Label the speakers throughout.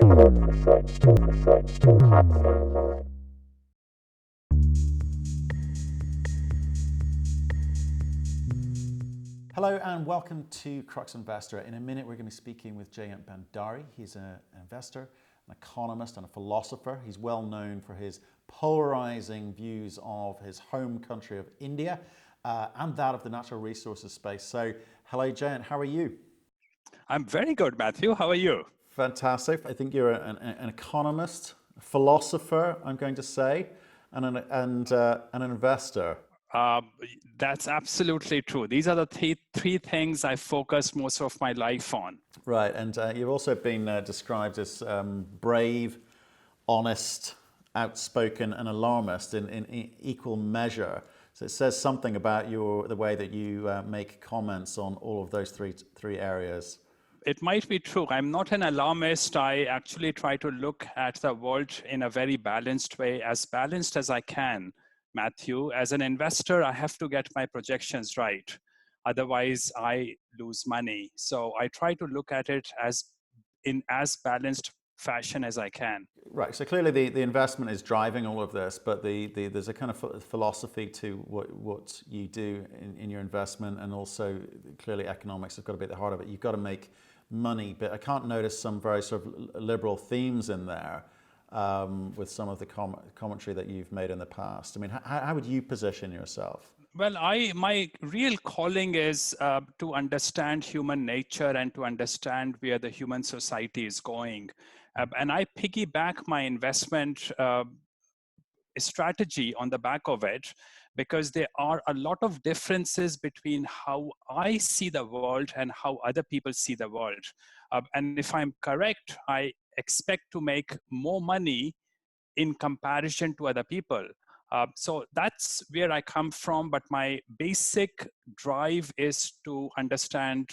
Speaker 1: Hello and welcome to Crux Investor. In a minute we're going to be speaking with Jayant Bhandari. He's an investor, an economist and a philosopher. He's well known for his polarizing views of his home country of India and that of the natural resources space. So hello Jayant, how are you?
Speaker 2: I'm very good, Matthew. How are you?
Speaker 1: Fantastic. I think you're an economist, a philosopher, I'm going to say, and an investor.
Speaker 2: That's absolutely true. These are the three things I focus most of my life on.
Speaker 1: Right, and you've also been described as brave, honest, outspoken, and alarmist in equal measure. So it says something about the way that you make comments on all of those three areas.
Speaker 2: It might be true. I'm not an alarmist. I actually try to look at the world in a very balanced way, as balanced as I can. Matthew, as an investor, I have to get my projections right. Otherwise, I lose money. So I try to look at it in as balanced fashion as I can.
Speaker 1: Right. So clearly the investment is driving all of this, but there's a kind of philosophy to what you do in your investment, and also clearly economics has got to be at the heart of it. You've got to make money, but I can't notice some very sort of liberal themes in there. With some of the commentary that you've made in the past. I mean, how would you position yourself?
Speaker 2: Well, my real calling is to understand human nature and to understand where the human society is going. And I piggyback my investment strategy on the back of it, because there are a lot of differences between how I see the world and how other people see the world. And if I'm correct, I expect to make more money in comparison to other people. So that's where I come from, but my basic drive is to understand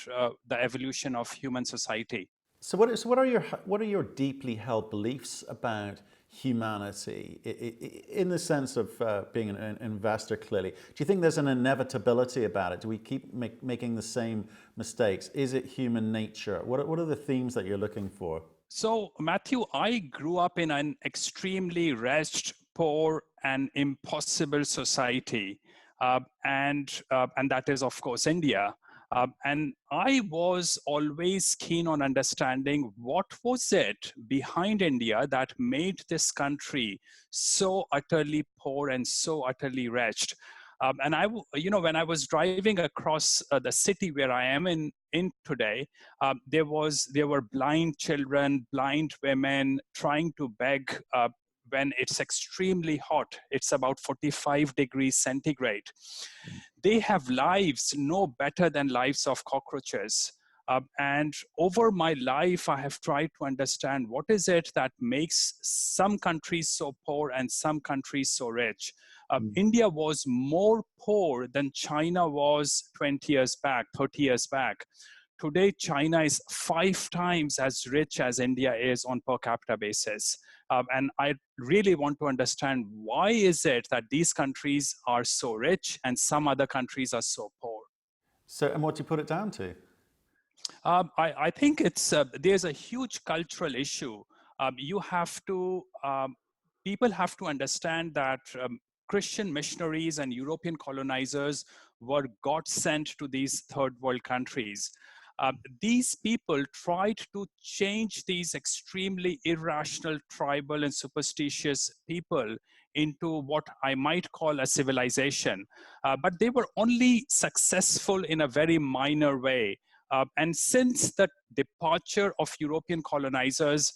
Speaker 2: the evolution of human society.
Speaker 1: So what are your deeply held beliefs about humanity in the sense of being an investor? Clearly, do you think there's an inevitability about it? Do we keep making the same mistakes? Is it human nature? What are the themes that you're looking for?
Speaker 2: So, Matthew, I grew up in an extremely wretched, poor, and impossible society, and that is, of course, India. And I was always keen on understanding what was it behind India that made this country so utterly poor and so utterly wretched. And when I was driving across the city where I am in today, there were blind children, blind women trying to beg when it's extremely hot. It's about 45 degrees centigrade. They have lives no better than lives of cockroaches. And over my life, I have tried to understand what is it that makes some countries so poor and some countries so rich. India was more poor than China was 20 years back, 30 years back. Today, China is 5 times as rich as India is on per capita basis. And I really want to understand why is it that these countries are so rich and some other countries are so poor.
Speaker 1: So, and what do you put it down to?
Speaker 2: I think there's a huge cultural issue. People have to understand that Christian missionaries and European colonizers were God sent to these third world countries. These people tried to change these extremely irrational, tribal, and superstitious people into what I might call a civilization. But they were only successful in a very minor way. And since the departure of European colonizers,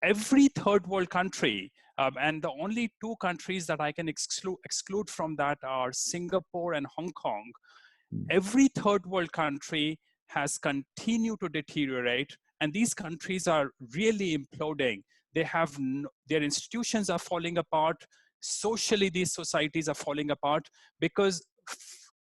Speaker 2: every third world country, and the only 2 countries that I can exclude from that are Singapore and Hong Kong, every third world country has continued to deteriorate, and these countries are really imploding. Their institutions are falling apart. Socially, these societies are falling apart because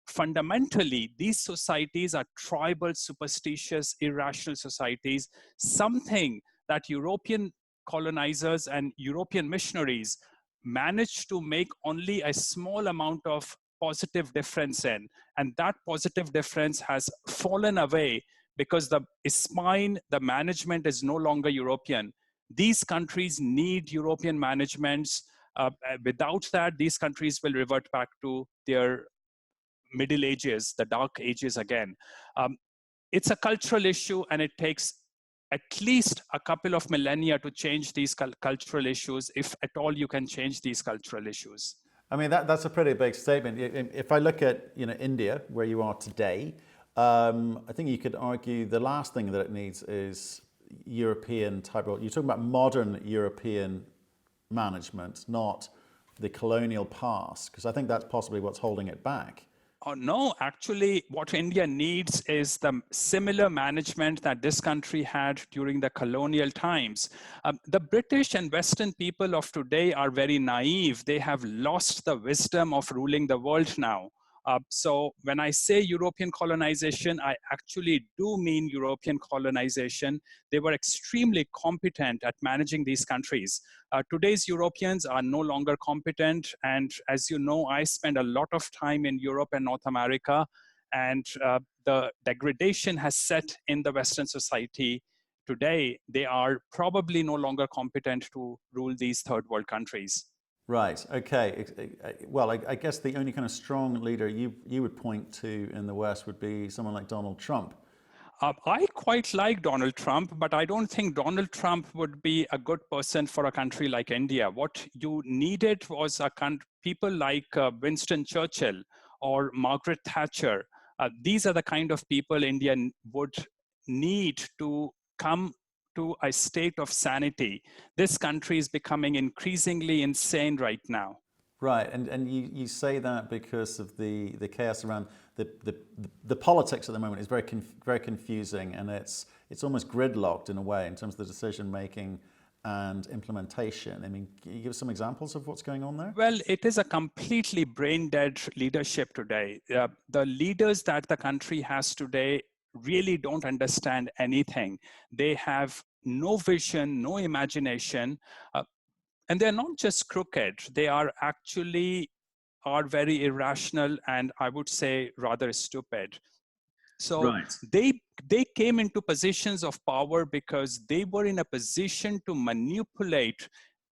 Speaker 2: fundamentally, these societies are tribal, superstitious, irrational societies, something that European colonizers and European missionaries managed to make only a small amount of positive difference in. And that positive difference has fallen away because the management is no longer European. These countries need European managements. Without that, these countries will revert back to their Middle Ages, the Dark Ages again. It's a cultural issue, and it takes at least a couple of millennia to change these cultural issues, if at all you can change these cultural issues.
Speaker 1: I mean, that's a pretty big statement. If I look at India, where you are today, I think you could argue the last thing that it needs is European type of. You're talking about modern European management, not the colonial past, because I think that's possibly what's holding it back.
Speaker 2: Oh, no, actually, what India needs is the similar management that this country had during the colonial times. The British and Western people of today are very naive. They have lost the wisdom of ruling the world now. So when I say European colonization, I actually do mean European colonization. They were extremely competent at managing these countries. Today's Europeans are no longer competent. And as you know, I spend a lot of time in Europe and North America, and the degradation has set in the Western society today. They are probably no longer competent to rule these third world countries.
Speaker 1: Right. Okay. Well, I guess the only kind of strong leader you would point to in the West would be someone like Donald Trump.
Speaker 2: I quite like Donald Trump, but I don't think Donald Trump would be a good person for a country like India. What you needed was people like Winston Churchill or Margaret Thatcher. These are the kind of people India would need to come to a state of sanity. This country is becoming increasingly insane right now.
Speaker 1: Right, and you say that because of the chaos around the politics at the moment is very confusing, and it's almost gridlocked in a way in terms of the decision making and implementation. I mean, can you give some examples of what's going on there?
Speaker 2: Well, it is a completely brain dead leadership today. The leaders that the country has today really don't understand anything. They have no vision, no imagination, and they're not just crooked. They are actually very irrational, and I would say rather stupid. So
Speaker 1: Right.
Speaker 2: they came into positions of power because they were in a position to manipulate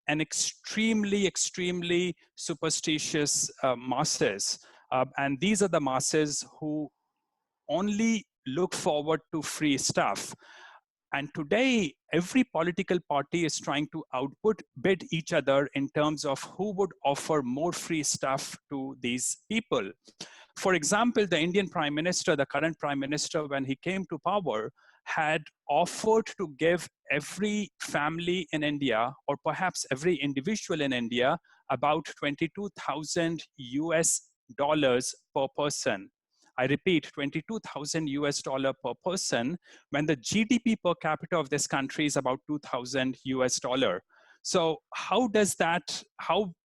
Speaker 2: an extremely superstitious masses. And these are the masses who only look forward to free stuff. And today, every political party is trying to outbid each other in terms of who would offer more free stuff to these people. For example, the Indian Prime Minister, the current Prime Minister, when he came to power, had offered to give every family in India, or perhaps every individual in India, about 22,000 US dollars per person. I repeat, 22,000 US dollar per person, when the GDP per capita of this country is about 2,000 US dollar. So how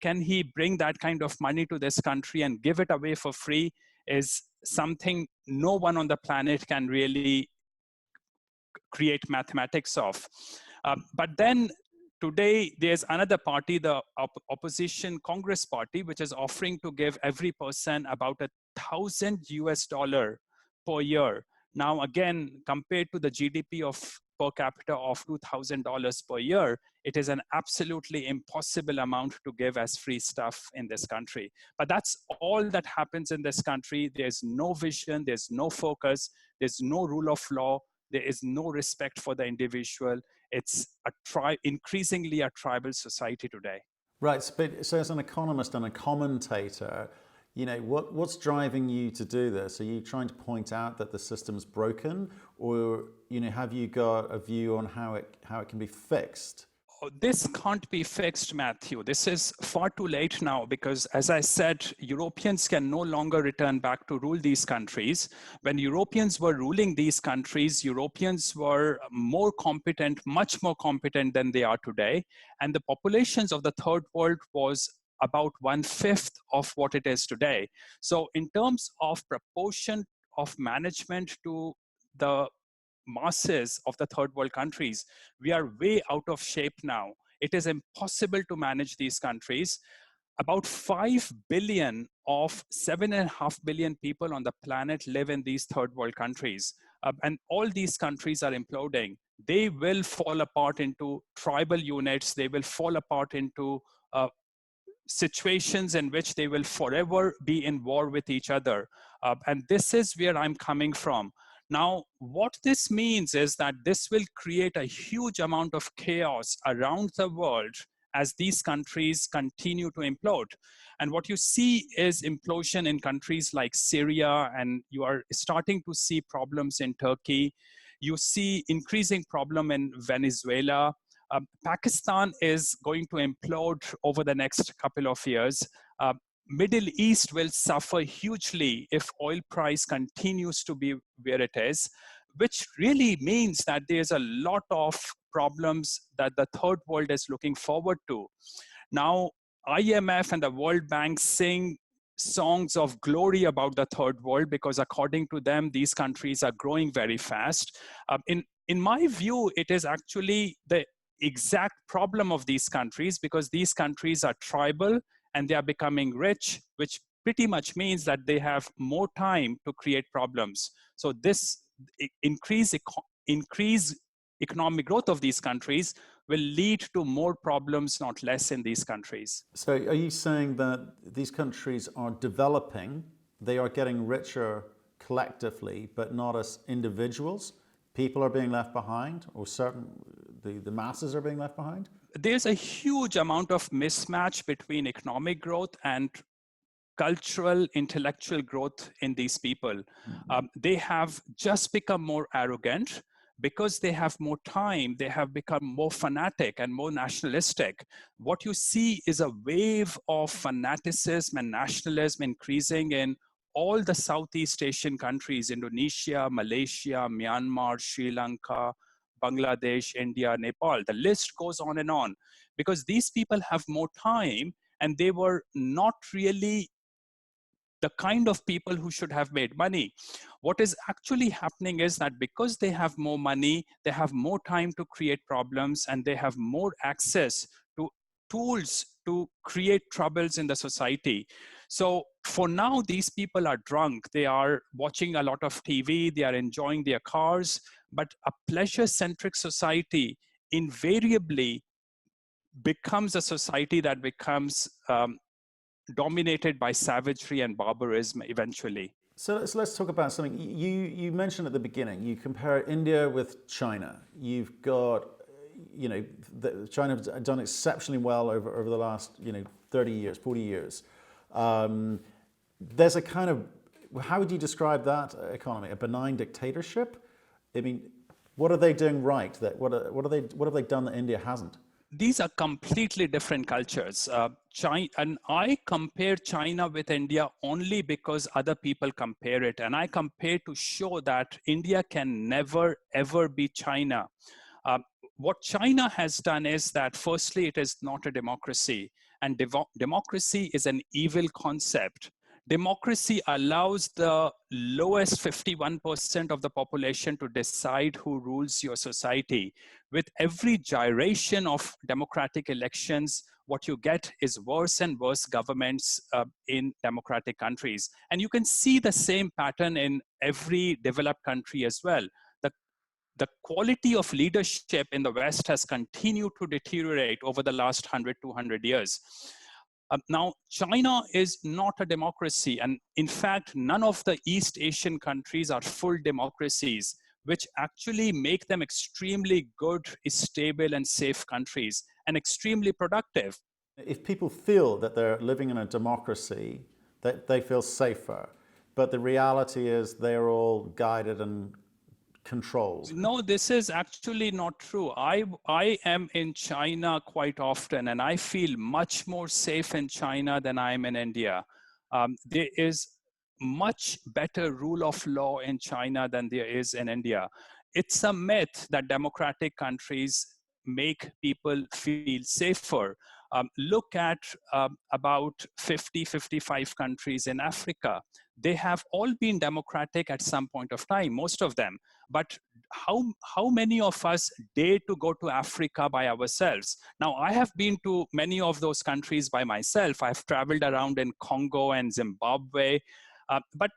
Speaker 2: can he bring that kind of money to this country and give it away for free is something no one on the planet can really create mathematics of. But then today, there's another party, the opposition Congress party, which is offering to give every person about 1,000 US dollar per year. Now, again, compared to the GDP of per capita of $2,000 per year, it is an absolutely impossible amount to give as free stuff in this country. But that's all that happens in this country. There's no vision, there's no focus, there's no rule of law, there is no respect for the individual. It's increasingly a tribal society today.
Speaker 1: Right. So as an economist and a commentator, what's driving you to do this? Are you trying to point out that the system's broken, or have you got a view on how it can be fixed?
Speaker 2: This can't be fixed, Matthew. This is far too late now because, as I said, Europeans can no longer return back to rule these countries. When Europeans were ruling these countries, Europeans were more competent, much more competent than they are today. And the populations of the third world was about 1/5 of what it is today. So in terms of proportion of management to the masses of the third world countries, we are way out of shape now. It is impossible to manage these countries. About 5 billion of 7.5 billion people on the planet live in these third world countries. and all these countries are imploding. They will fall apart into tribal units. They will fall apart into situations in which they will forever be in war with each other. And this is where I'm coming from. Now, what this means is that this will create a huge amount of chaos around the world as these countries continue to implode. And what you see is implosion in countries like Syria, and you are starting to see problems in Turkey. You see increasing problem in Venezuela. Pakistan is going to implode over the next couple of years. Middle East will suffer hugely if oil price continues to be where it is, which really means that there's a lot of problems that the third world is looking forward to. Now, IMF and the World Bank sing songs of glory about the third world because according to them, these countries are growing very fast. In my view, it is actually the exact problem of these countries because these countries are tribal and they are becoming rich, which pretty much means that they have more time to create problems. So this increased economic growth of these countries will lead to more problems, not less, in these countries.
Speaker 1: So are you saying that these countries are developing, they are getting richer collectively, but not as individuals? People are being left behind, or the masses are being left behind?
Speaker 2: There's a huge amount of mismatch between economic growth and cultural, intellectual growth in these people. They have just become more arrogant. Because they have more time, they have become more fanatic and more nationalistic. What you see is a wave of fanaticism and nationalism increasing in all the Southeast Asian countries, Indonesia, Malaysia, Myanmar, Sri Lanka, Bangladesh, India, Nepal. The list goes on because these people have more time and they were not really the kind of people who should have made money. What is actually happening is that because they have more money, they have more time to create problems and they have more access to tools to create troubles in the society. So for now, these people are drunk. They are watching a lot of TV, they are enjoying their cars, but a pleasure-centric society invariably becomes a society that becomes dominated by savagery and barbarism eventually.
Speaker 1: So let's talk about something. You mentioned at the beginning, you compare India with China. You've got, China has done exceptionally well over the last, 30 years, 40 years. There's a kind of, how would you describe that economy? A benign dictatorship? I mean, what are they doing right? What have they done that India hasn't?
Speaker 2: These are completely different cultures. And I compare China with India only because other people compare it. And I compare to show that India can never, ever be China. What China has done is that firstly, it is not a democracy. And democracy is an evil concept. Democracy allows the lowest 51% of the population to decide who rules your society. With every gyration of democratic elections, what you get is worse and worse governments in democratic countries. And you can see the same pattern in every developed country as well. The quality of leadership in the West has continued to deteriorate over the last 100, 200 years. Now, China is not a democracy. And in fact, none of the East Asian countries are full democracies, which actually make them extremely good, stable, and safe countries, and extremely productive.
Speaker 1: If people feel that they're living in a democracy, that they feel safer. But the reality is they're all guided and controlled.
Speaker 2: No, this is actually not true. I am in China quite often, and I feel much more safe in China than I am in India. There is much better rule of law in China than there is in India. It's a myth that democratic countries make people feel safer. Look at about 50, 55 countries in Africa. They have all been democratic at some point of time, most of them. But how many of us dare to go to Africa by ourselves? Now, I have been to many of those countries by myself. I've traveled around in Congo and Zimbabwe. But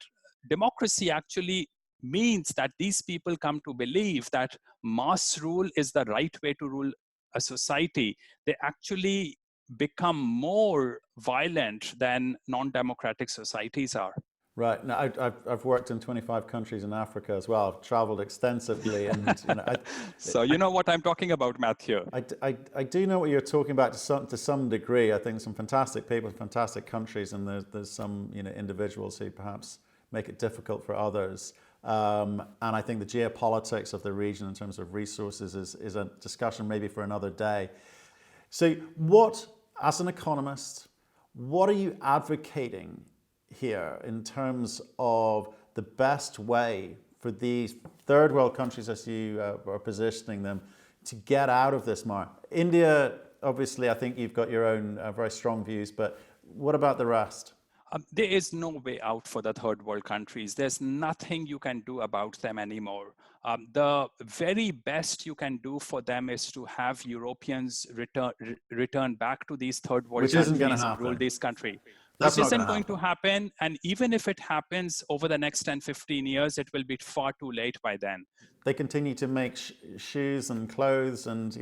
Speaker 2: democracy actually means that these people come to believe that mass rule is the right way to rule a society, they actually become more violent than non-democratic societies are.
Speaker 1: Right. Now, I've worked in 25 countries in Africa as well. I've traveled extensively, and
Speaker 2: So you know what I'm talking about, Matthew.
Speaker 1: I do know what you're talking about to some degree. I think some fantastic people, fantastic countries, and there's some individuals who perhaps make it difficult for others. And I think the geopolitics of the region in terms of resources is a discussion maybe for another day. So, as an economist, what are you advocating here in terms of the best way for these third world countries, as you are positioning them, to get out of this market? India, obviously, I think you've got your own very strong views, but what about the rest?
Speaker 2: There is no way out for the third world countries. There's nothing you can do about them anymore. The very best you can do for them is to have Europeans return back to these third world
Speaker 1: Which
Speaker 2: countries
Speaker 1: isn't going to
Speaker 2: and rule
Speaker 1: happen.
Speaker 2: this country.
Speaker 1: That's
Speaker 2: Which
Speaker 1: not
Speaker 2: isn't going to happen. And even if it happens over the next 10, 15 years, it will be far too late by then.
Speaker 1: They continue to make shoes and clothes, and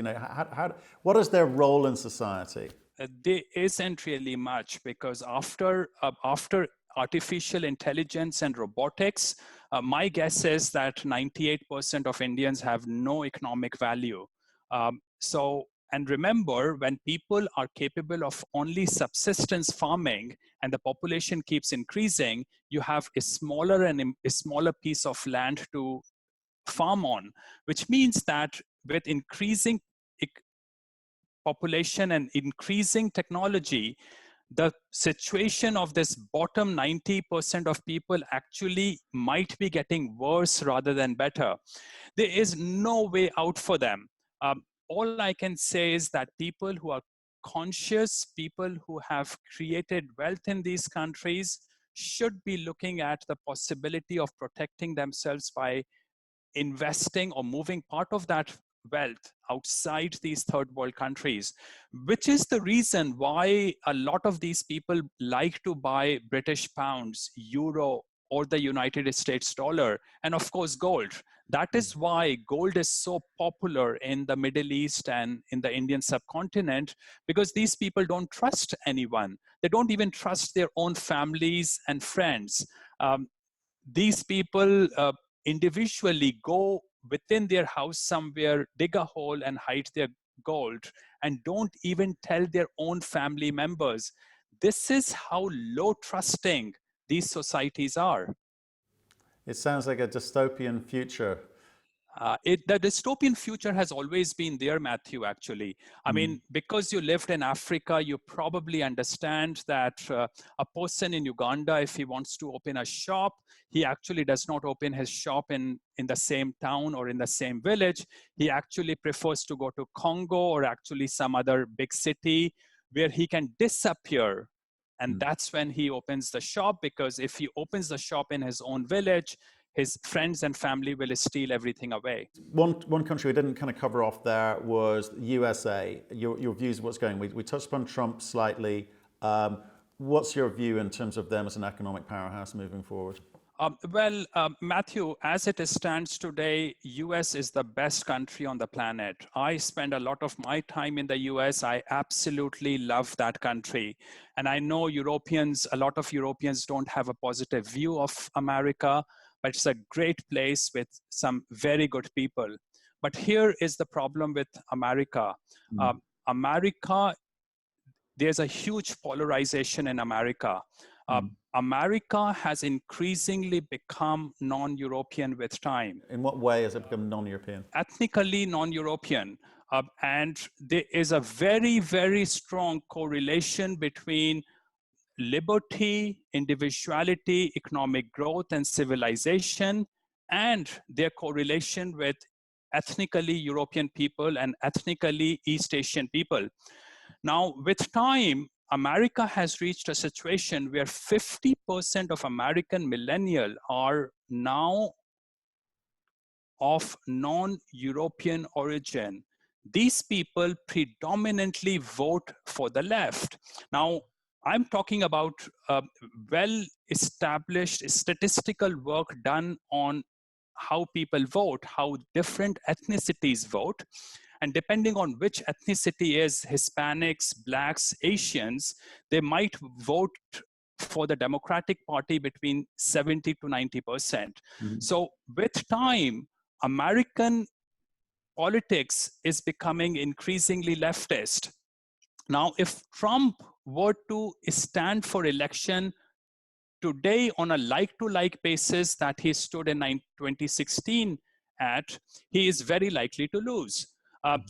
Speaker 1: what is their role in society?
Speaker 2: There isn't really much, because after artificial intelligence and robotics, my guess is that 98% of Indians have no economic value. And remember, when people are capable of only subsistence farming and the population keeps increasing, you have a smaller piece of land to farm on, which means that with increasing population and increasing technology, the situation of this bottom 90% of people actually might be getting worse rather than better. There is no way out for them. All I can say is that people who are conscious, people who have created wealth in these countries, should be looking at the possibility of protecting themselves by investing or moving part of that wealth outside these third world countries, which is the reason why a lot of these people like to buy British pounds, euro, or the United States dollar, and of course gold. That is why gold is so popular in the Middle East and in the Indian subcontinent, because these people don't trust anyone. They don't even trust their own families and friends. These people individually go within their house somewhere, dig a hole and hide their gold, and don't even tell their own family members. This is how low trusting these societies are.
Speaker 1: It sounds like a dystopian future.
Speaker 2: The dystopian future has always been there, Matthew, actually. I mean, because you lived in Africa, you probably understand that a person in Uganda, if he wants to open a shop, he actually does not open his shop in the same town or in the same village. He actually prefers to go to Congo or actually some other big city where he can disappear. And that's when he opens the shop, because if he opens the shop in his own village, his friends and family will steal everything away.
Speaker 1: One country we didn't kind of cover off there was USA. Your views of what's going. We touched upon Trump slightly. What's your view in terms of them as an economic powerhouse moving forward?
Speaker 2: Matthew, as it stands today, US is the best country on the planet. I spend a lot of my time in the US. I absolutely love that country. And I know a lot of Europeans don't have a positive view of America, but it's a great place with some very good people. But here is the problem with America. There's a huge polarization in America. America has increasingly become non-European with time.
Speaker 1: In what way has it become non-European?
Speaker 2: Ethnically non-European. And there is a very, very strong correlation between liberty, individuality, economic growth, and civilization, and their correlation with ethnically European people and ethnically East Asian people. Now, with time, America has reached a situation where 50% of American millennials are now of non-European origin. These people predominantly vote for the left. Now, I'm talking about well-established statistical work done on how people vote, how different ethnicities vote. And depending on which ethnicity is Hispanics, Blacks, Asians, they might vote for the Democratic Party between 70 to 90%. So with time, American politics is becoming increasingly leftist. Now, if Trump were to stand for election today on a like-to-like basis that he stood in 2016 at, he is very likely to lose.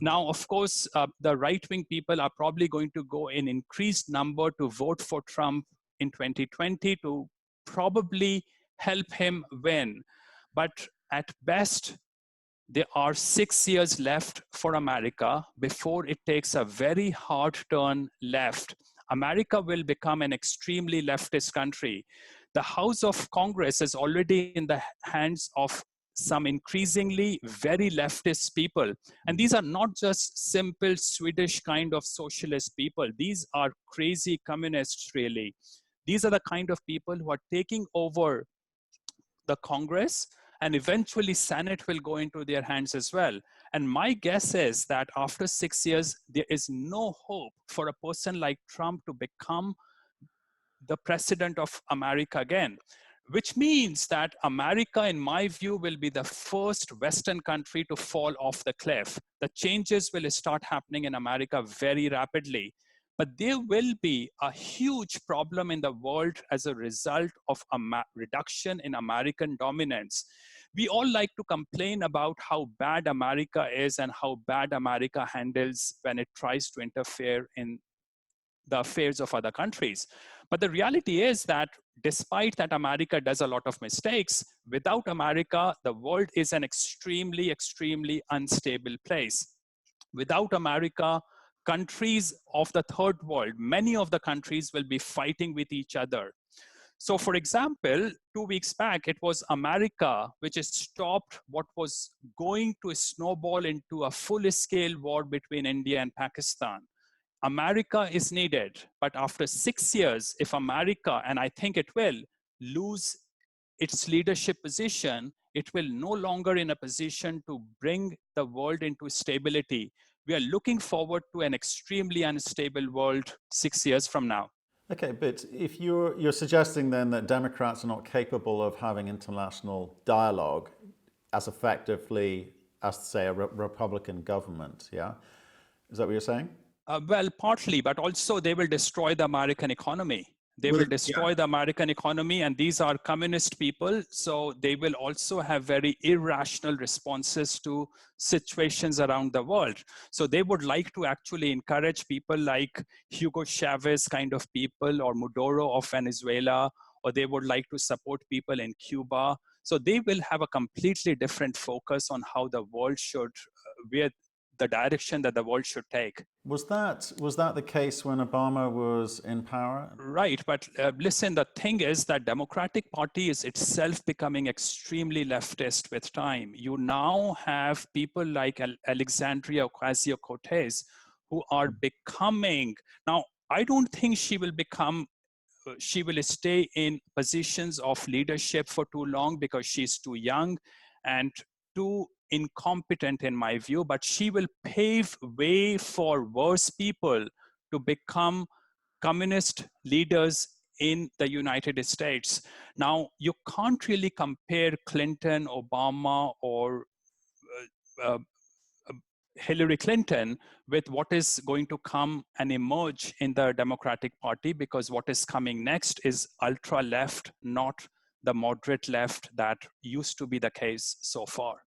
Speaker 2: Now, of course, the right-wing people are probably going to go in increased number to vote for Trump in 2020 to probably help him win. But at best, there are 6 years left for America before it takes a very hard turn left. America will become an extremely leftist country. The House of Congress is already in the hands of some increasingly very leftist people. And these are not just simple Swedish kind of socialist people. These are crazy communists, really. These are the kind of people who are taking over the Congress, and eventually Senate will go into their hands as well. And my guess is that after 6 years, there is no hope for a person like Trump to become the president of America again, which means that America, in my view, will be the first Western country to fall off the cliff. The changes will start happening in America very rapidly. But there will be a huge problem in the world as a result of a reduction in American dominance. We all like to complain about how bad America is and how bad America handles when it tries to interfere in the affairs of other countries. But the reality is that despite that America does a lot of mistakes, without America, the world is an extremely, extremely unstable place. Without America, countries of the third world, many of the countries will be fighting with each other. So for example, 2 weeks back, it was America which has stopped what was going to snowball into a full-scale war between India and Pakistan. America is needed, but after 6 years, if America, and I think it will, lose its leadership position, it will no longer in a position to bring the world into stability. We are looking forward to an extremely unstable world 6 years from now.
Speaker 1: Okay, but if you're suggesting then that Democrats are not capable of having international dialogue as effectively as, say, a Republican government, yeah? Is that what you're saying?
Speaker 2: Well, partly, but also they will destroy the American economy. They will destroy the American economy, and these are communist people, so they will also have very irrational responses to situations around the world. So they would like to actually encourage people like Hugo Chavez kind of people, or Maduro of Venezuela, or they would like to support people in Cuba. So they will have a completely different focus on how the world should, where the direction that the world should take.
Speaker 1: Was that the case when Obama was in power?
Speaker 2: Right, but listen, the thing is that Democratic Party is itself becoming extremely leftist with time. You now have people like Alexandria Ocasio-Cortez who are becoming, now I don't think she will stay in positions of leadership for too long because she's too young and too incompetent in my view, but she will pave way for worse people to become communist leaders in the United States. Now, you can't really compare Clinton, Obama, or Hillary Clinton with what is going to come and emerge in the Democratic Party, because what is coming next is ultra left, not the moderate left that used to be the case so far.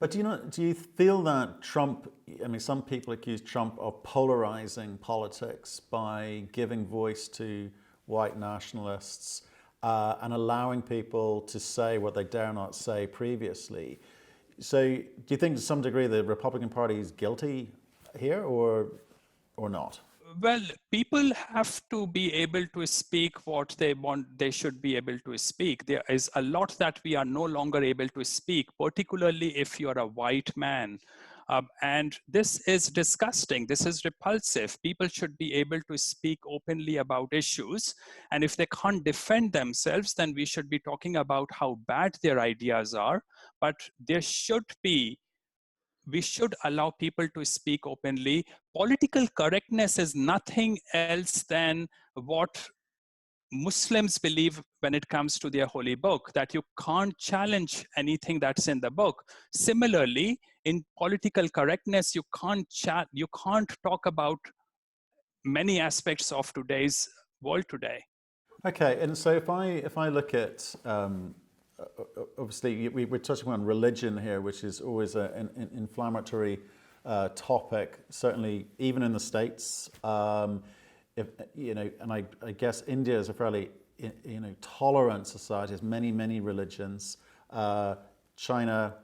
Speaker 1: But do you feel that Trump, I mean, some people accuse Trump of polarizing politics by giving voice to white nationalists and allowing people to say what they dare not say previously. So do you think to some degree the Republican Party is guilty here or not?
Speaker 2: Well, people have to be able to speak what they want. They should be able to speak. There is a lot that we are no longer able to speak, particularly if you're a white man. And this is disgusting. This is repulsive. People should be able to speak openly about issues. And if they can't defend themselves, then we should be talking about how bad their ideas are. But we should allow people to speak openly. Political correctness is nothing else than what Muslims believe when it comes to their holy book, that you can't challenge anything that's in the book. Similarly, in political correctness, you can't talk about many aspects of today's world today.
Speaker 1: Okay, and so if I look at obviously we're touching on religion here, which is always an inflammatory topic, certainly even in the States. If, and I guess India is a fairly tolerant society, has many religions. China,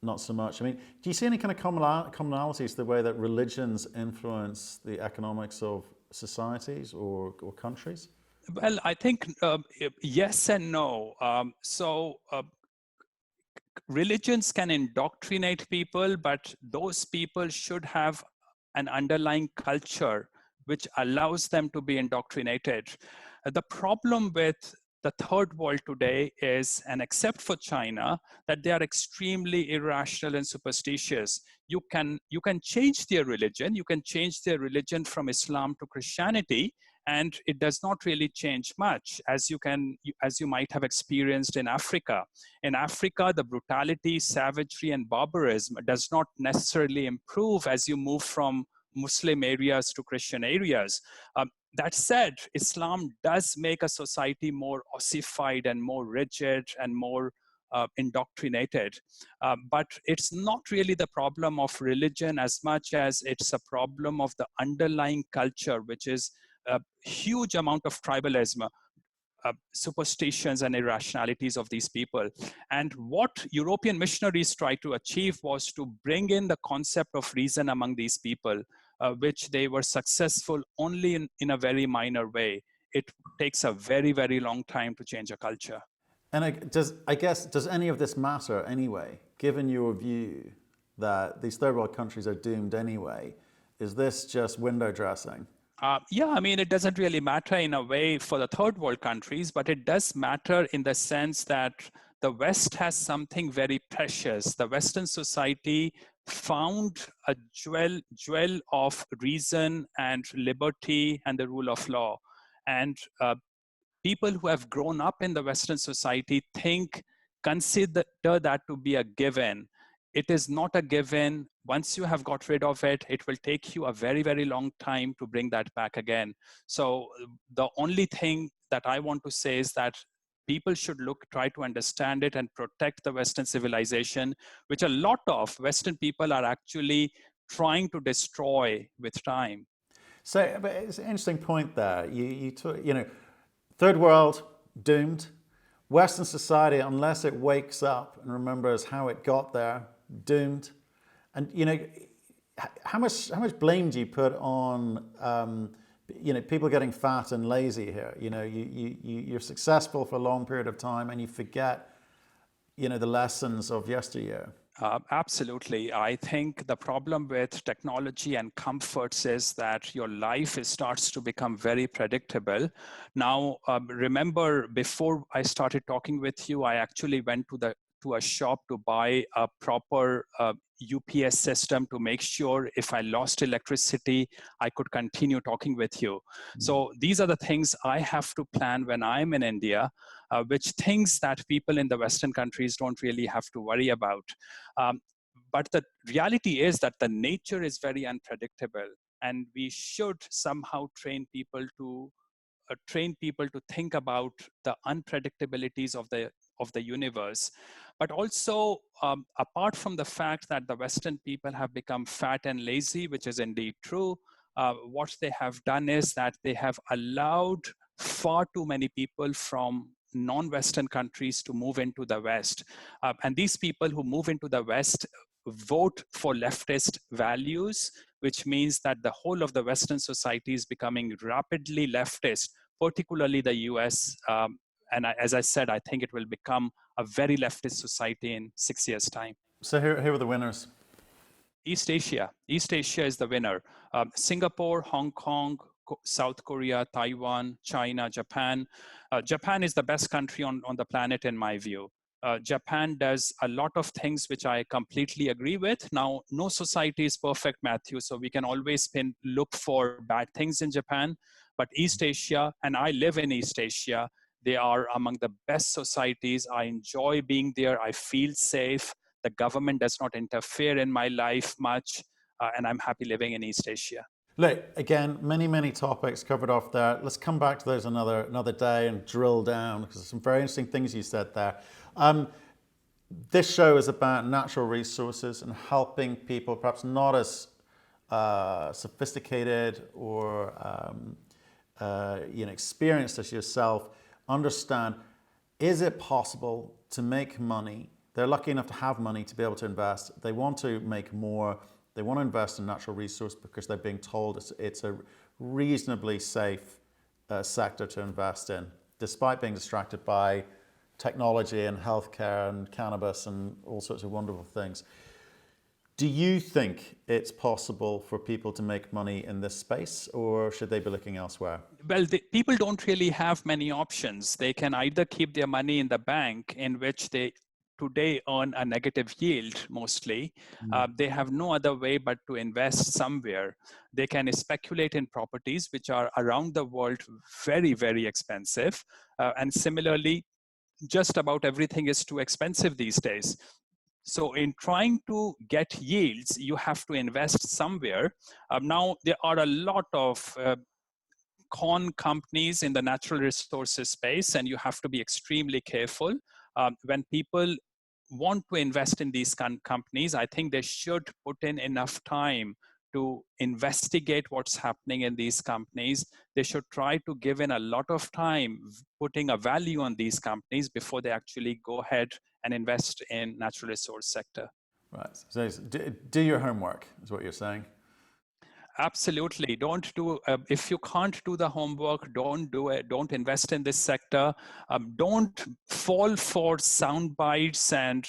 Speaker 1: not so much. I mean, do you see any kind of commonalities to the way that religions influence the economics of societies or countries?
Speaker 2: Well, I think yes and no. Religions can indoctrinate people, but those people should have an underlying culture which allows them to be indoctrinated. The problem with the third world today is, and except for China, that they are extremely irrational and superstitious. You can change their religion. You can change their religion from Islam to Christianity, and it does not really change much, as you might have experienced in Africa. In Africa, the brutality, savagery, and barbarism does not necessarily improve as you move from Muslim areas to Christian areas. That said, Islam does make a society more ossified and more rigid and more indoctrinated. But it's not really the problem of religion as much as it's a problem of the underlying culture, which is a huge amount of tribalism, superstitions and irrationalities of these people. And what European missionaries tried to achieve was to bring in the concept of reason among these people, which they were successful only in a very minor way. It takes a very long time to change a culture.
Speaker 1: And does any of this matter anyway, given your view that these third world countries are doomed anyway? Is this just window dressing?
Speaker 2: Yeah, I mean, it doesn't really matter in a way for the third world countries, but it does matter in the sense that the West has something very precious. The Western society found a jewel of reason and liberty and the rule of law. And people who have grown up in the Western society consider that to be a given. It is not a given. Once you have got rid of it, it will take you a very long time to bring that back again. So the only thing that I want to say is that people should try to understand it and protect the Western civilization, which a lot of Western people are actually trying to destroy with time.
Speaker 1: So, but it's an interesting point there. Third world doomed. Western society, unless it wakes up and remembers how it got there, doomed. And how much blame do you put on people getting fat and lazy here? You're successful for a long period of time and you forget the lessons of yesteryear.
Speaker 2: Absolutely. I think the problem with technology and comforts is that your life starts to become very predictable. Now, remember, before I started talking with you, I actually went to a shop to buy a proper UPS system to make sure if I lost electricity, I could continue talking with you. So these are the things I have to plan when I'm in India, which things that people in the Western countries don't really have to worry about. But the reality is that the nature is very unpredictable, and we should somehow train people to think about the unpredictabilities of the universe. But also, apart from the fact that the Western people have become fat and lazy, which is indeed true, what they have done is that they have allowed far too many people from non-Western countries to move into the West. And these people who move into the West vote for leftist values, which means that the whole of the Western society is becoming rapidly leftist, particularly the US. And as I said, I think it will become a very leftist society in 6 years' time.
Speaker 1: So here are the winners.
Speaker 2: East Asia. East Asia is the winner. Singapore, Hong Kong, South Korea, Taiwan, China, Japan. Japan is the best country on the planet in my view. Japan does a lot of things which I completely agree with. Now, no society is perfect, Matthew, so we can always look for bad things in Japan. But East Asia, and I live in East Asia, they are among the best societies. I enjoy being there. I feel safe. The government does not interfere in my life much, and I'm happy living in East Asia.
Speaker 1: Look, again, many topics covered off there. Let's come back to those another day and drill down, because there's some very interesting things you said there. This show is about natural resources and helping people, perhaps not as sophisticated or experienced as yourself, understand, is it possible to make money? They're lucky enough to have money to be able to invest. They want to make more. They want to invest in natural resource because they're being told it's a reasonably safe sector to invest in, despite being distracted by technology and healthcare and cannabis and all sorts of wonderful things. Do you think it's possible for people to make money in this space, or should they be looking elsewhere?
Speaker 2: Well, people don't really have many options. They can either keep their money in the bank, in which they today earn a negative yield mostly. They have no other way but to invest somewhere. They can speculate in properties, which are around the world very expensive. And similarly, just about everything is too expensive these days. So in trying to get yields, you have to invest somewhere. Now, there are a lot of con companies in the natural resources space, and you have to be extremely careful. When people want to invest in these companies, I think they should put in enough time to investigate what's happening in these companies. They should try to give in a lot of time putting a value on these companies before they actually go ahead and invest in natural resource sector.
Speaker 1: Right. So do your homework, is what you're saying.
Speaker 2: Absolutely. Don't do, if you can't do the homework, don't do it. Don't invest in this sector. Don't fall for sound bites and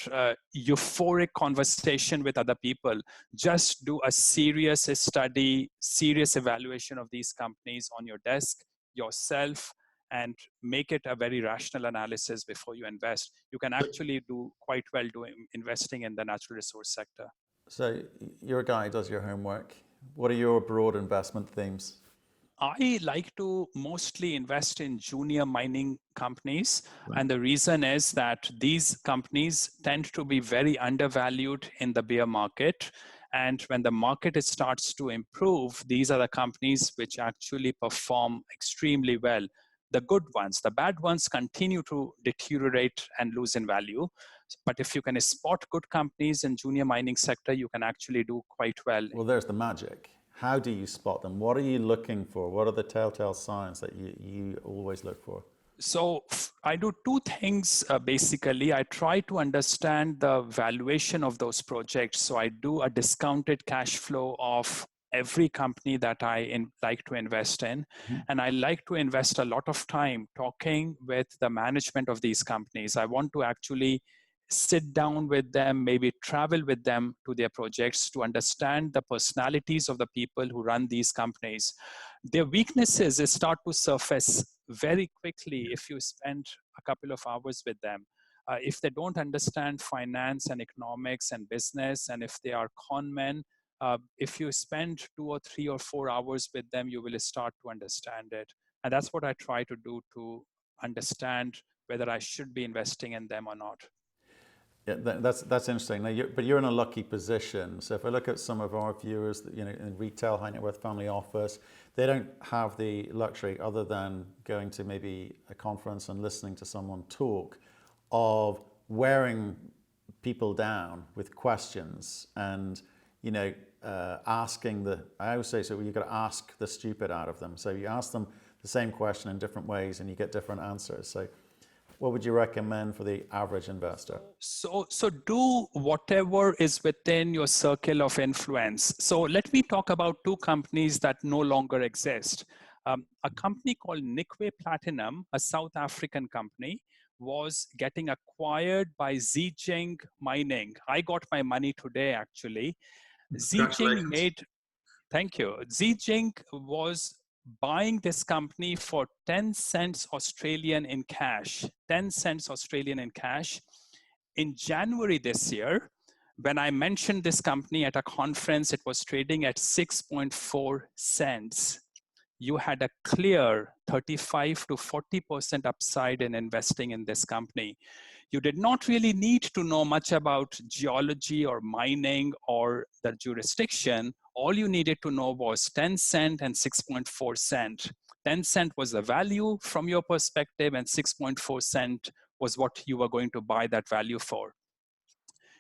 Speaker 2: euphoric conversation with other people. Just do a serious study, serious evaluation of these companies on your desk yourself, and make it a very rational analysis before you invest. You can actually do quite well doing investing in the natural resource sector.
Speaker 1: So you're a guy who does your homework. What are your broad investment themes?
Speaker 2: I like to mostly invest in junior mining companies. Right. And the reason is that these companies tend to be very undervalued in the bear market. And when the market starts to improve, these are the companies which actually perform extremely well. The good ones, the bad ones continue to deteriorate and lose in value. But if you can spot good companies in junior mining sector, you can actually do quite well.
Speaker 1: Well, there's the magic. How do you spot them? What are you looking for? What are the telltale signs that you always look for?
Speaker 2: So I do two things basically. I try to understand the valuation of those projects. So I do a discounted cash flow of every company that I like to invest in. Mm-hmm. And I like to invest a lot of time talking with the management of these companies. I want to actually sit down with them, maybe travel with them to their projects to understand the personalities of the people who run these companies. Their weaknesses start to surface very quickly if you spend a couple of hours with them. If they don't understand finance and economics and business, and if they are con men, if you spend 2 or 3 or 4 hours with them, you will start to understand it. And that's what I try to do to understand whether I should be investing in them or not.
Speaker 1: Yeah, that's interesting. Now, but you're in a lucky position. So if I look at some of our viewers, in retail, high net worth family office, they don't have the luxury, other than going to maybe a conference and listening to someone talk, of wearing people down with questions and asking I always say, so you've got to ask the stupid out of them. So you ask them the same question in different ways and you get different answers. So what would you recommend for the average investor?
Speaker 2: So do whatever is within your circle of influence. So let me talk about two companies that no longer exist. A company called Nikwe Platinum, a South African company, was getting acquired by Zijing Mining. I got my money today, actually. Zijing made, thank you. Zijing was buying this company for 10 cents Australian in cash, 10 cents Australian in cash. In January this year, when I mentioned this company at a conference, it was trading at 6.4 cents. You had a clear 35 to 40% upside in investing in this company. You did not really need to know much about geology or mining or the jurisdiction. All you needed to know was 10 cent and 6.4 cent. 10 cent was the value from your perspective, and 6.4 cent was what you were going to buy that value for.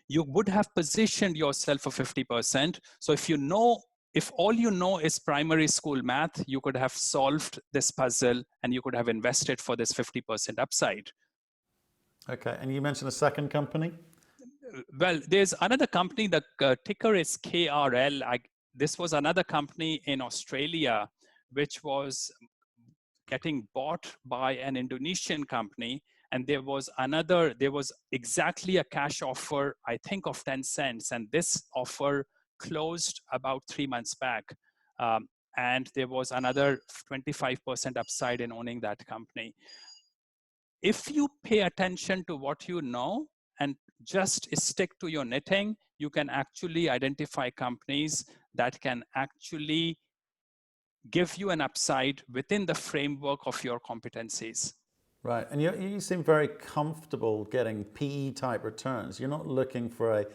Speaker 2: You would have positioned yourself for 50%. So if all you know is primary school math, you could have solved this puzzle and you could have invested for this 50% upside.
Speaker 1: Okay, and you mentioned a second company?
Speaker 2: Well, there's another company, the ticker is KRL. This was another company in Australia, which was getting bought by an Indonesian company. And there was exactly a cash offer, I think of 10 cents. And this offer closed about 3 months back. And there was another 25% upside in owning that company. If you pay attention to what you know and just stick to your knitting, you can actually identify companies that can actually give you an upside within the framework of your competencies.
Speaker 1: Right, and you seem very comfortable getting PE type returns. You're not looking for a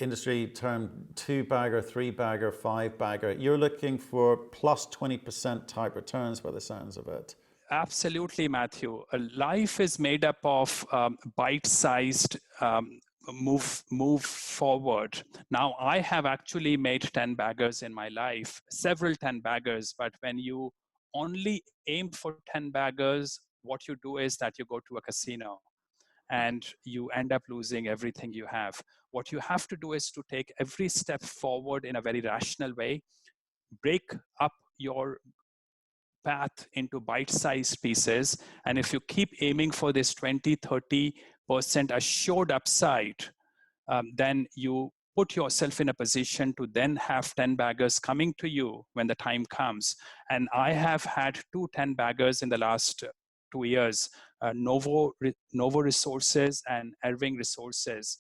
Speaker 1: industry term 2-bagger, 3-bagger, 5-bagger. You're looking for plus 20% type returns by the sounds of it.
Speaker 2: Absolutely, Matthew. Life is made up of bite-sized move forward. Now, I have actually made 10 baggers in my life, several 10 baggers, but when you only aim for 10 baggers, what you do is that you go to a casino and you end up losing everything you have. What you have to do is to take every step forward in a very rational way, break up your path into bite-sized pieces. And if you keep aiming for this 20, 30% assured upside, then you put yourself in a position to then have 10 baggers coming to you when the time comes. And I have had 2 10 baggers in the last 2 years, Novo Resources and Irving Resources.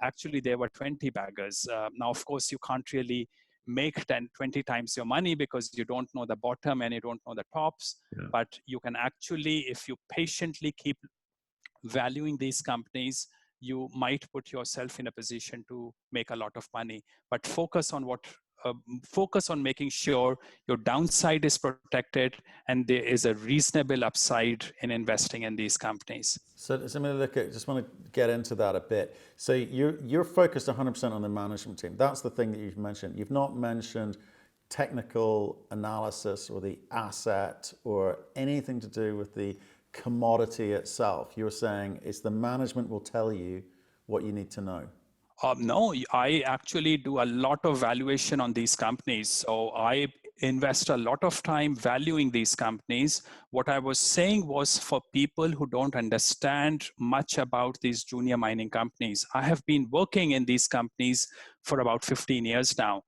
Speaker 2: Actually, there were 20 baggers. Now, of course, you can't really make 10, 20 times your money because you don't know the bottom and you don't know the tops. Yeah. But you can actually, if you patiently keep valuing these companies, you might put yourself in a position to make a lot of money. But focus on making sure your downside is protected and there is a reasonable upside in investing in these companies.
Speaker 1: So I'm going to look at, just want to get into that a bit. So you're focused 100% on the management team. That's the thing that you've mentioned. You've not mentioned technical analysis or the asset or anything to do with the commodity itself. You're saying it's the management will tell you what you need to know.
Speaker 2: No, I actually do a lot of valuation on these companies. So I invest a lot of time valuing these companies. What I was saying was for people who don't understand much about these junior mining companies. I have been working in these companies for about 15 years now.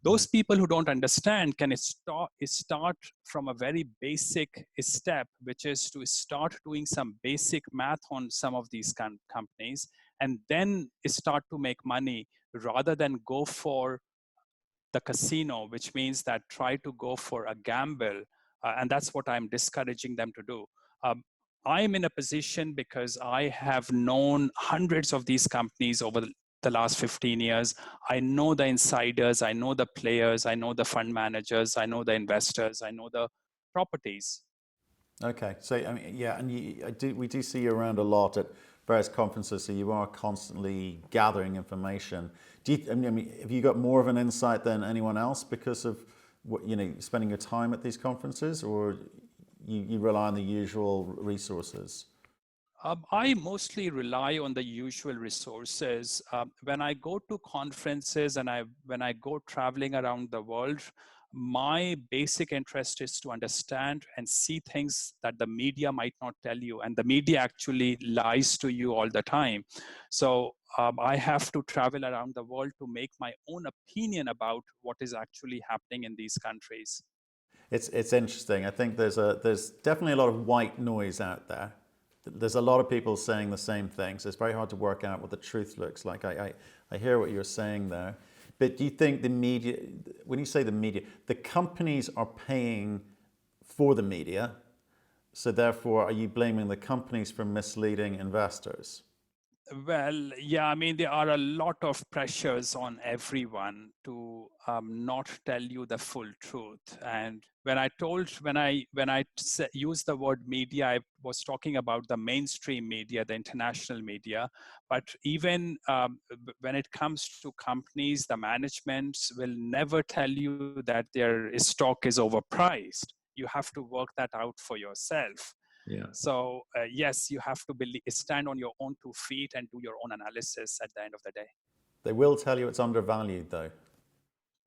Speaker 2: Those people who don't understand can start from a very basic step, which is to start doing some basic math on some of these companies and then start to make money rather than go for the casino, which means that try to go for a gamble. And that's what I'm discouraging them to do. I'm in a position because I have known hundreds of these companies over the last 15 years. I know the insiders, I know the players, I know the fund managers, I know the investors, I know the properties.
Speaker 1: Okay, so I mean, yeah, and we do see you around a lot at various conferences, so you are constantly gathering information. I mean, have you got more of an insight than anyone else because of what, spending your time at these conferences, or you rely on the usual resources?
Speaker 2: I mostly rely on the usual resources. When I go to conferences and when I go traveling around the world, My basic interest is to understand and see things that the media might not tell you, and the media actually lies to you all the time. So I have to travel around the world to make my own opinion about what is actually happening in these countries.
Speaker 1: It's interesting. I think there's definitely a lot of white noise out there. There's a lot of people saying the same things. It's very hard to work out what the truth looks like. I hear what you're saying there. But do you think the media, when you say the media, the companies are paying for the media, so therefore are you blaming the companies for misleading investors?
Speaker 2: Well, yeah, I mean, there are a lot of pressures on everyone to not tell you the full truth. And when I used the word media, I was talking about the mainstream media, the international media. But even when it comes to companies, the managements will never tell you that their stock is overpriced. You have to work that out for yourself.
Speaker 3: Yeah.
Speaker 2: So yes, you have to stand on your own 2 feet and do your own analysis at the end of the day.
Speaker 1: They will tell you it's undervalued though.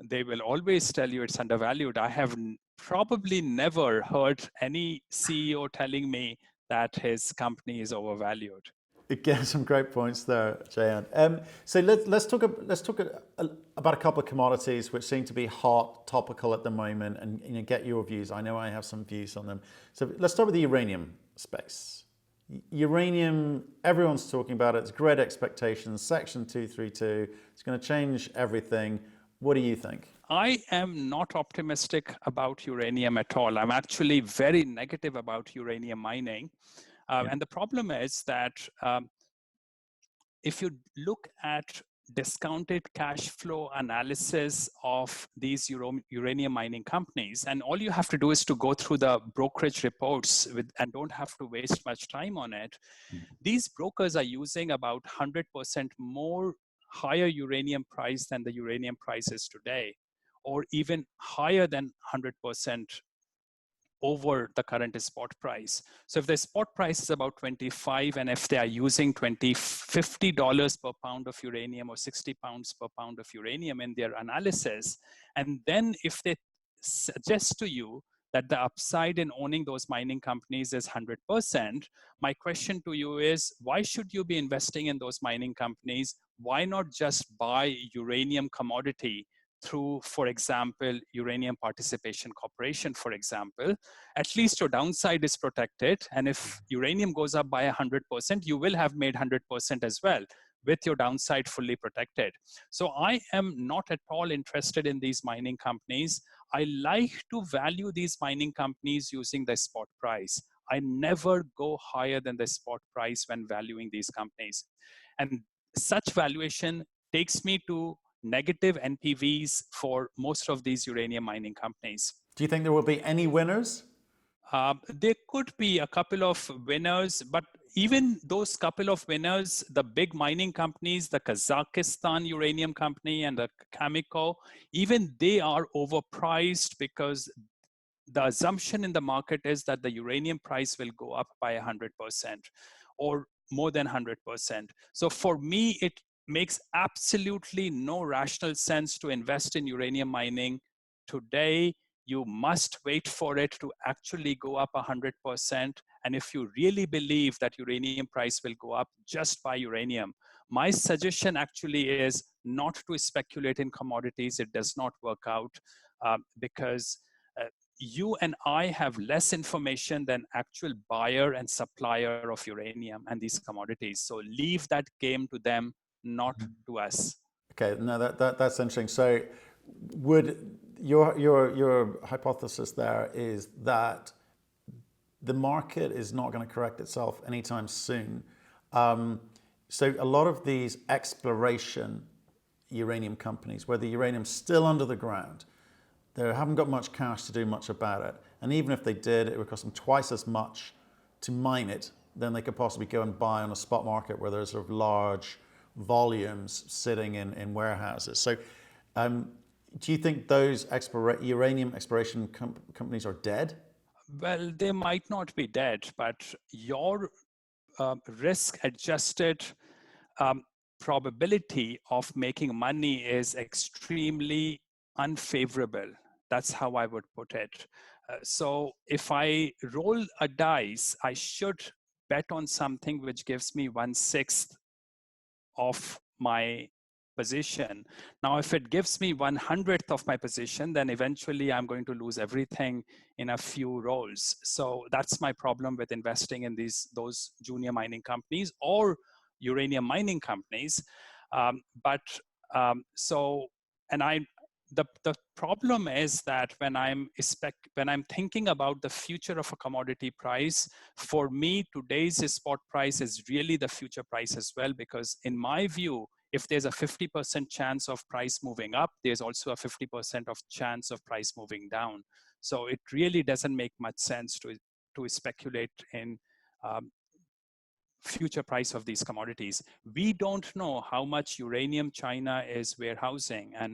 Speaker 2: They will always tell you it's undervalued. I have probably never heard any CEO telling me that his company is overvalued.
Speaker 1: Again, some great points there, Jayant. So let's talk about a couple of commodities which seem to be hot, topical at the moment, and get your views. I know I have some views on them. So let's start with the uranium space. Uranium, everyone's talking about it. It's great expectations. Section 232. It's going to change everything. What do you think?
Speaker 2: I am not optimistic about uranium at all. I'm actually very negative about uranium mining. And the problem is that if you look at discounted cash flow analysis of these uranium mining companies, and all you have to do is to go through the brokerage reports and don't have to waste much time on it. These brokers are using about 100% more higher uranium price than the uranium price is today, or even higher than 100% over the current spot price. So if the spot price is about 25, and if they are using $50 per pound of uranium or 60 pounds per pound of uranium in their analysis, and then if they suggest to you that the upside in owning those mining companies is 100%, my question to you is, why should you be investing in those mining companies? Why not just buy uranium commodity through, for example, Uranium Participation Corporation, for example? At least your downside is protected. And if uranium goes up by 100%, you will have made 100% as well, with your downside fully protected. So I am not at all interested in these mining companies. I like to value these mining companies using the spot price. I never go higher than the spot price when valuing these companies. And such valuation takes me to negative NPVs for most of these uranium mining companies.
Speaker 1: Do you think there will be any winners?
Speaker 2: There could be a couple of winners, but even those couple of winners, the big mining companies, the Kazakhstan uranium company and the Cameco, even they are overpriced because the assumption in the market is that the uranium price will go up by 100% or more than 100%. So for me, it makes absolutely no rational sense to invest in uranium mining today. You must wait for it to actually go up 100%. And if you really believe that uranium price will go up, just buy uranium. My suggestion actually is not to speculate in commodities. It does not work out because you and I have less information than actual buyer and supplier of uranium and these commodities. So leave that game to them, not to us.
Speaker 1: Okay, no, that's interesting. So would your hypothesis there is that the market is not going to correct itself anytime soon. So a lot of these exploration uranium companies, where the uranium's still under the ground, they haven't got much cash to do much about it. And even if they did, it would cost them twice as much to mine it than they could possibly go and buy on a spot market where there's sort of large volumes sitting in warehouses. So do you think those uranium exploration companies are dead?
Speaker 2: Well, they might not be dead, but your risk-adjusted probability of making money is extremely unfavorable. That's how I would put it. So if I roll a dice, I should bet on something which gives me 1/6 of my position. Now, if it gives me 1/100th of my position, then eventually I'm going to lose everything in a few rolls. So that's my problem with investing in those junior mining companies or uranium mining companies. So, and the problem is that when I'm thinking about the future of a commodity price, for me, today's spot price is really the future price as well, because in my view, if there's a 50% chance of price moving up, there's also a 50% of chance of price moving down. So it really doesn't make much sense to speculate in future price of these commodities. We don't know how much uranium China is warehousing. And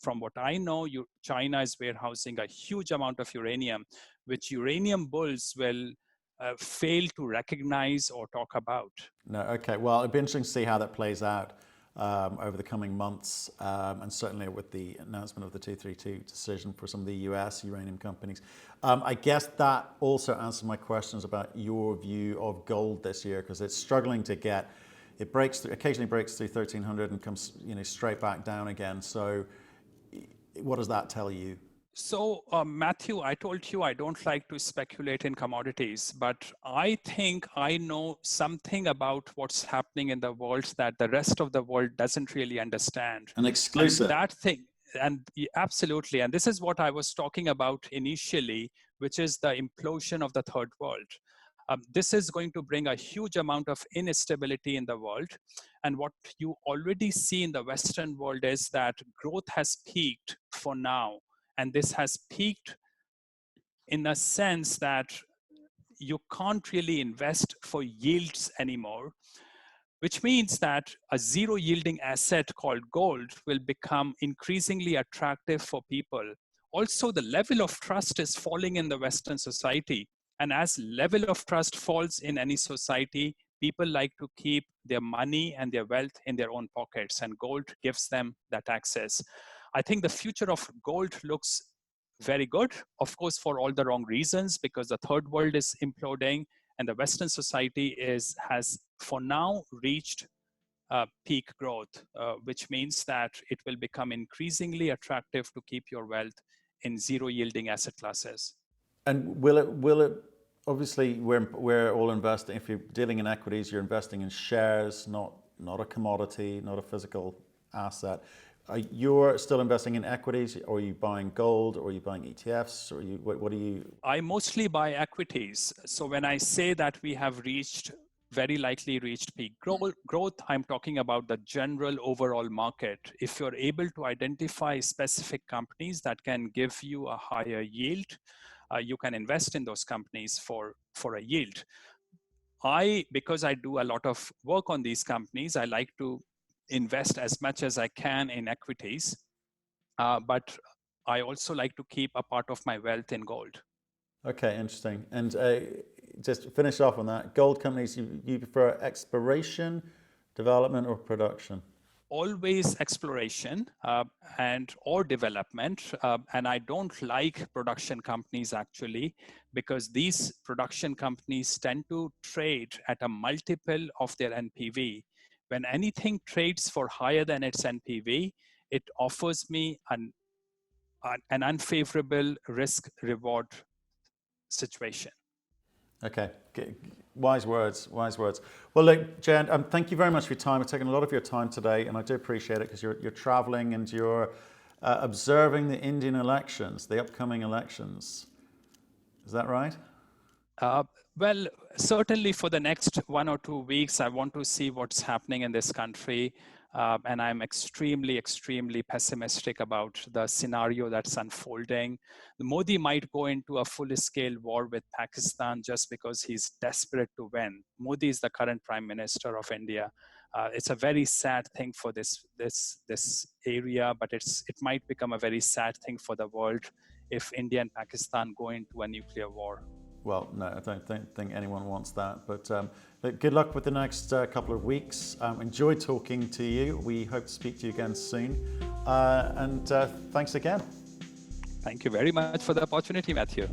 Speaker 2: from what I know, China is warehousing a huge amount of uranium, which uranium bulls will fail to recognize or talk about.
Speaker 1: No, okay. Well, it'd be interesting to see how that plays out over the coming months, and certainly with the announcement of the 232 decision for some of the US uranium companies. I guess that also answers my questions about your view of gold this year, because it's struggling to get, it breaks through, occasionally breaks through 1300 and comes straight back down again. So what does that tell you?
Speaker 2: So, Matthew, I told you I don't like to speculate in commodities, but I think I know something about what's happening in the world that the rest of the world doesn't really understand.
Speaker 1: An exclusive.
Speaker 2: And that thing, absolutely. And this is what I was talking about initially, which is the implosion of the third world. This is going to bring a huge amount of instability in the world. And what you already see in the Western world is that growth has peaked for now. And this has peaked in a sense that you can't really invest for yields anymore, which means that a zero yielding asset called gold will become increasingly attractive for people. Also, the level of trust is falling in the Western society. And as level of trust falls in any society, people like to keep their money and their wealth in their own pockets, and gold gives them that access. I think the future of gold looks very good, of course, for all the wrong reasons, because the third world is imploding and the Western society has for now reached peak growth, which means that it will become increasingly attractive to keep your wealth in zero yielding asset classes.
Speaker 1: And will it, obviously we're all investing, if you're dealing in equities, you're investing in shares, not a commodity, not a physical asset. You're still investing in equities, or are you buying gold, or are you buying ETFs, or what are you?
Speaker 2: I mostly buy equities. So when I say that we have very likely reached peak growth, I'm talking about the general overall market. If you're able to identify specific companies that can give you a higher yield, you can invest in those companies for a yield. Because I do a lot of work on these companies, I like to invest as much as I can in equities, but I also like to keep a part of my wealth in gold.
Speaker 1: Okay, interesting. And just to finish off on that, gold companies, you prefer exploration, development, or production?
Speaker 2: Always exploration or development. And I don't like production companies actually, because these production companies tend to trade at a multiple of their NPV. When anything trades for higher than its NPV, it offers me an unfavorable risk reward situation.
Speaker 1: Okay, wise words, wise words. Well, look, Jayant, thank you very much for your time. I've taken a lot of your time today, and I do appreciate it, because you're traveling and you're observing the Indian elections, the upcoming elections. Is that right?
Speaker 2: Well, certainly for the next 1 or 2 weeks, I want to see what's happening in this country. And I'm extremely, extremely pessimistic about the scenario that's unfolding. Modi might go into a full-scale war with Pakistan just because he's desperate to win. Modi is the current Prime Minister of India. It's a very sad thing for this area, but it might become a very sad thing for the world if India and Pakistan go into a nuclear war.
Speaker 1: Well, no, I don't think anyone wants that. But good luck with the next couple of weeks. Enjoyed talking to you. We hope to speak to you again soon. And thanks again.
Speaker 2: Thank you very much for the opportunity, Matthew.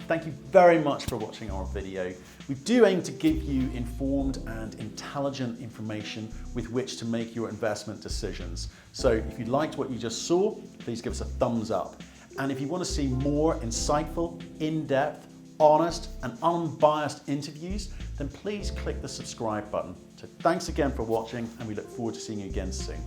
Speaker 1: Thank you very much for watching our video. We do aim to give you informed and intelligent information with which to make your investment decisions. So if you liked what you just saw, please give us a thumbs up. And if you want to see more insightful, in-depth, honest and unbiased interviews, then please click the subscribe button. So thanks again for watching, and we look forward to seeing you again soon.